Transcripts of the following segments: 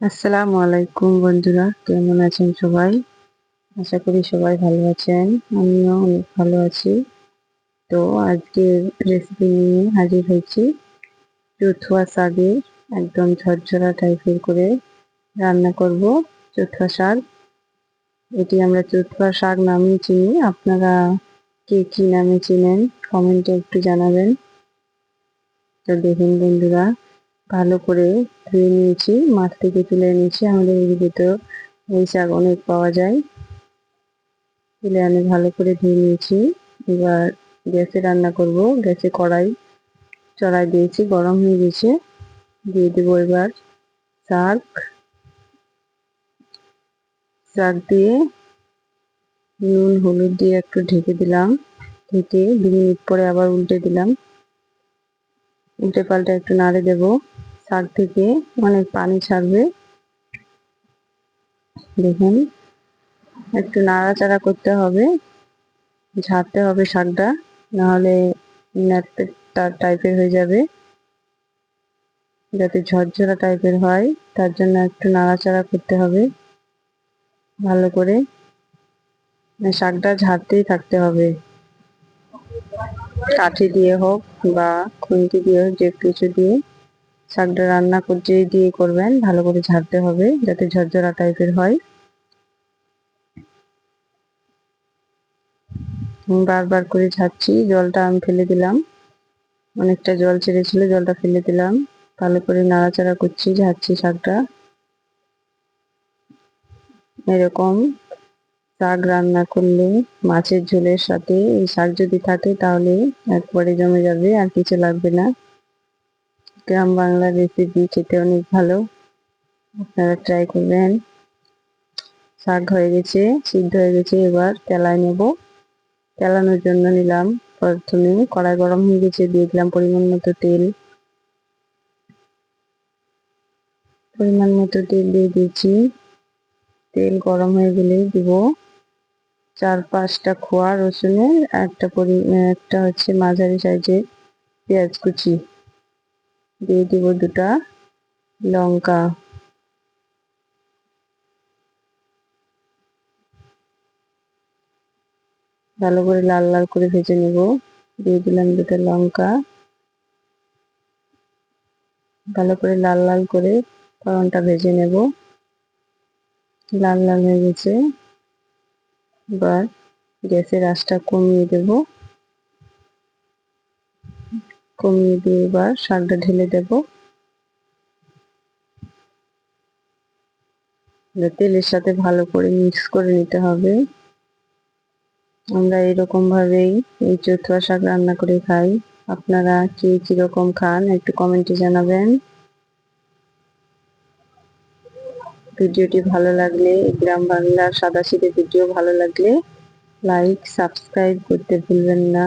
আসসালামু আলাইকুম বন্ধুরা, কেমন আছেন সবাই? আশা করি সবাই ভালো আছেন। আমিও অনেক ভালো আছি। তো আজকে রেসিপি নিয়ে হাজির হয়েছি। চুথুয়া শাকের একদম ঝরঝরা টাইপের করে রান্না করব। চুথুয়া শাক, এটি আমরা চুথুয়া শাক নামেই চিনি। আপনারা কে কি নামে চিনেন কমেন্টে একটু জানাবেন। তো দেখুন বন্ধুরা, ভালো করে ধুয়ে নিয়েছি, মাঠ থেকে তুলে এনেছি। আমাদের এদিকে তো এই শাক অনেক পাওয়া যায়। তুলে আমি ভালো করে ধুয়ে নিয়েছি। এবার গ্যাসে রান্না করব। গ্যাসে কড়াই চড়াই দিয়েছি, গরম হয়ে গেছে। দিয়ে দেবো এবার শাক। শাক দিয়ে নুন হলুদ দিয়ে একটু ঢেকে দিলাম। ঢেকে 2 মিনিট পরে আবার উল্টে দিলাম। উল্টে পাল্টে একটু নাড়ে দেবো। শাক থেকে অনেক পানি ছাড়বে। দেখুন, একটু নাড়াচাড়া করতে হবে, ঝাড়তে হবে শাকটা, নাহলে ন্যাড়তে টাইপের হয়ে যাবে। যাতে ঝরঝরা টাইপের হয় তার জন্য একটু নাড়াচাড়া করতে হবে ভালো করে। শাকটা ঝাড়তেই থাকতে হবে, কাঠি দিয়ে হোক বা খুন্তি দিয়ে হোক, যে কিছু দিয়ে শাকটা রান্না করতে দিয়ে করবেন, ভালো করে ঝাড়তে হবে যাতে ঝরঝরা টাইপের হয়। বারবার করে ঝাড়ছি। জলটা আমি ফেলে দিলাম, অনেকটা জল ছেড়েছিল, জলটা ফেলে দিলাম। ভালো করে নাড়াচাড়া করছি, ঝাড়ছি শাকটা। এরকম শাক রান্না করলে মাছের ঝোলের সাথে এই শাক যদি থাকে তাহলে একবারে জমে যাবে, আর কিছু লাগবে না। গ্রাম বাংলার রেসিপি, খেতে অনেক ভালো, আপনারা ট্রাই করবেন। শাক হয়ে গেছে, সিদ্ধ হয়ে গেছে। এবার তেলায় নেব। তেলানোর জন্য নিলাম, প্রথমে কড়াই গরম হয়ে গেছে, দিয়ে দিলাম পরিমাণ মতো তেল। পরিমাণ মতো তেল দিয়ে দিয়েছি। তেল গরম হয়ে গেলে দিব 4-5টা খোয়া রসুনের, একটা হচ্ছে মাঝারি সাইজের পেঁয়াজ কুচি, দিয়ে দিব 2টা লঙ্কা। ভালো করে লাল লাল করে ভেজে নেব। দিয়ে দিলাম 2টা লঙ্কা। ভালো করে লাল লাল করে ফোড়নটা ভেজে নেব। লাল লাল হয়ে গেছে। এবার গ্যাসের আঁচটা কমিয়ে দেব। কমিয়ে দিয়ে এবার শাকটা ঢেলে দেব। তেলের সাথে ভালো করে মিক্স করে নিতে হবে। আমরা এরকম ভাবেই এই চুথুয়া শাক রান্না করে খাই। আপনারা কে কিরকম খান একটু কমেন্টে জানাবেন। ভিডিওটি ভালো লাগলে, গ্রাম বাংলার সাদাসিধে ভিডিও ভালো লাগলে লাইক সাবস্ক্রাইব করতে ভুলবেন না।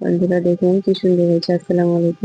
বন্ধুরা দেখুন কি সুন্দর হয়েছে। আসসালামু আলাইকুম।